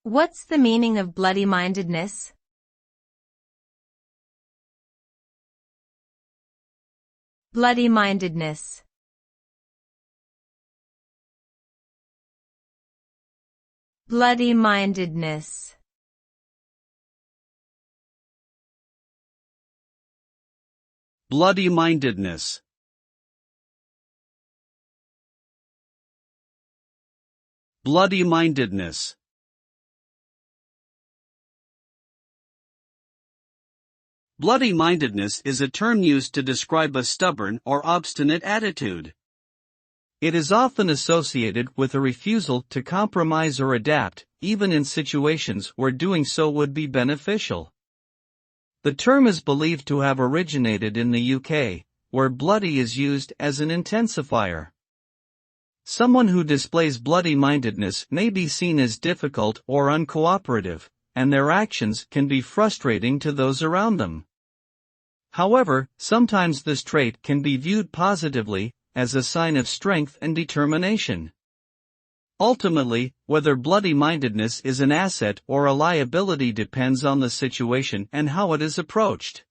What's the meaning of bloody-mindedness? Bloody-mindedness. Bloody-mindedness. Bloody-mindedness. Bloody-mindedness. Bloody-mindedness is a term used to describe a stubborn or obstinate attitude. It is often associated with a refusal to compromise or adapt, even in situations where doing so would be beneficial. The term is believed to have originated in the UK, where bloody is used as an intensifier. Someone who displays bloody-mindedness may be seen as difficult or uncooperative, and their actions can be frustrating to those around them. However, sometimes this trait can be viewed positively, as a sign of strength and determination. Ultimately, whether bloody-mindedness is an asset or a liability depends on the situation and how it is approached.